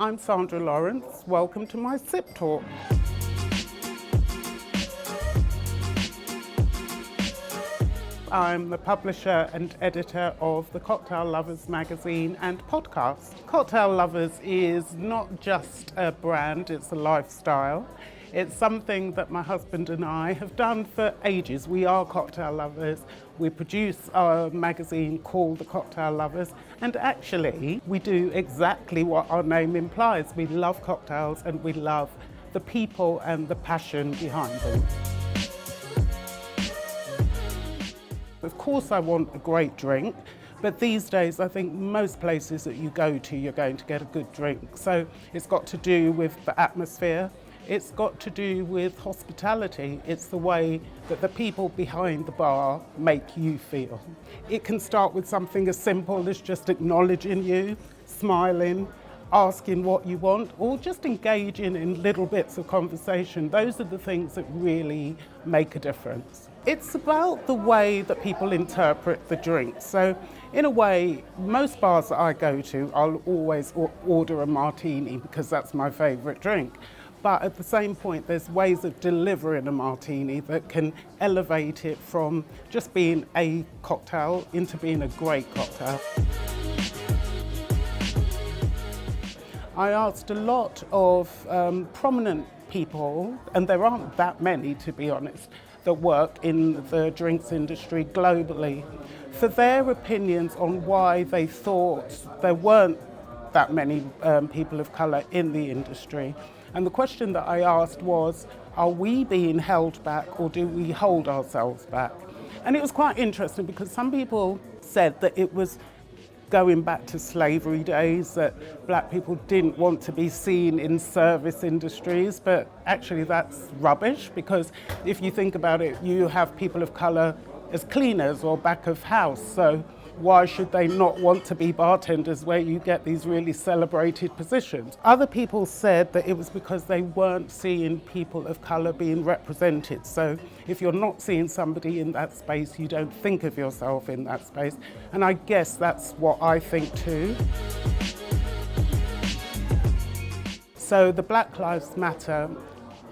I'm Sandrae Lawrence. Welcome to my Sip Talk. I'm the publisher and editor of the Cocktail Lovers magazine and podcast. Cocktail Lovers is not just a brand, it's a lifestyle. It's something that my husband and I have done for ages. We are cocktail lovers. We produce a magazine called The Cocktail Lovers, and actually we do exactly what our name implies. We love cocktails and we love the people and the passion behind them. Of course I want a great drink, but these days I think most places that you go to, you're going to get a good drink. So it's got to do with the atmosphere. It's got to do with hospitality. It's the way that the people behind the bar make you feel. It can start with something as simple as just acknowledging you, smiling, asking what you want, or just engaging in little bits of conversation. Those are the things that really make a difference. It's about the way that people interpret the drink. So in a way, most bars that I go to, I'll always order a martini because that's my favourite drink. But at the same point, there's ways of delivering a martini that can elevate it from just being a cocktail into being a great cocktail. I asked a lot of prominent people, and there aren't that many to be honest, that work in the drinks industry globally, for their opinions on why they thought there weren't that many people of colour in the industry. And the question that I asked was, are we being held back or do we hold ourselves back? And it was quite interesting because some people said that it was going back to slavery days, that black people didn't want to be seen in service industries, but actually that's rubbish, because if you think about it, you have people of colour as cleaners or back of house, so why should they not want to be bartenders where you get these really celebrated positions? Other people said that it was because they weren't seeing people of colour being represented. So if you're not seeing somebody in that space, you don't think of yourself in that space. And I guess that's what I think too. So the Black Lives Matter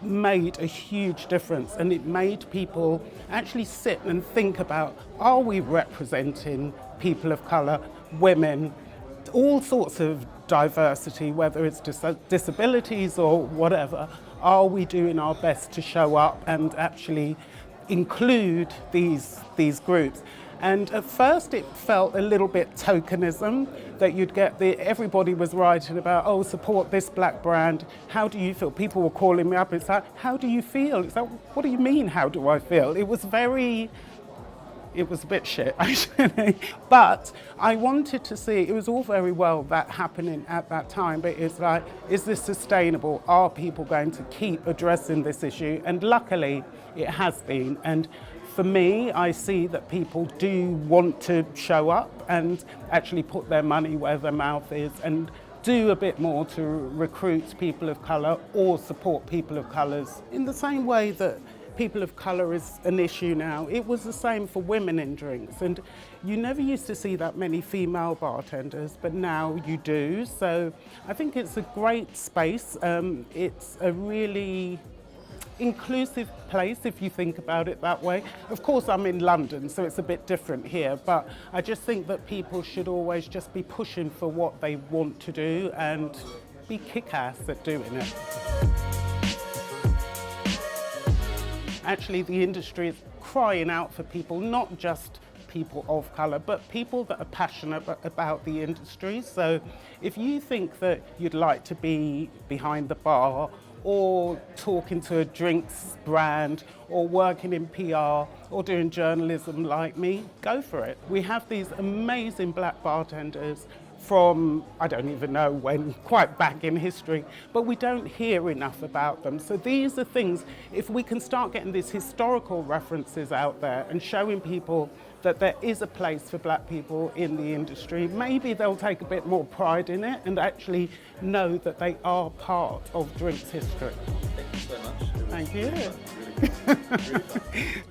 made a huge difference, and it made people actually sit and think about, are we representing people of colour, women, all sorts of diversity, whether it's disabilities or whatever, are we doing our best to show up and actually include these groups? And at first it felt a little bit tokenism, that you'd get everybody was writing about, oh, support this black brand, how do you feel? People were calling me up, it's like, how do you feel? It's like, what do you mean, how do I feel? It was a bit shit, actually. But I wanted to see, it was all very well that happening at that time, but it's like, is this sustainable? Are people going to keep addressing this issue? And luckily, it has been. And for me, I see that people do want to show up and actually put their money where their mouth is and do a bit more to recruit people of colour or support people of colours. In the same way that people of colour is an issue now, it was the same for women in drinks. And you never used to see that many female bartenders, but now you do. So I think it's a great space. It's a really inclusive place if you think about it that way. Of course I'm in London, so it's a bit different here, but I just think that people should always just be pushing for what they want to do and be kick-ass at doing it. Actually, the industry is crying out for people, not just people of colour, but people that are passionate about the industry. So if you think that you'd like to be behind the bar or talking to a drinks brand or working in PR or doing journalism like me, go for it. We have these amazing black bartenders from, I don't even know when, quite back in history, but we don't hear enough about them. So these are things, if we can start getting these historical references out there and showing people that there is a place for black people in the industry, maybe they'll take a bit more pride in it and actually know that they are part of drinks history. Thank you so much. Thank you. Really fun. Really fun.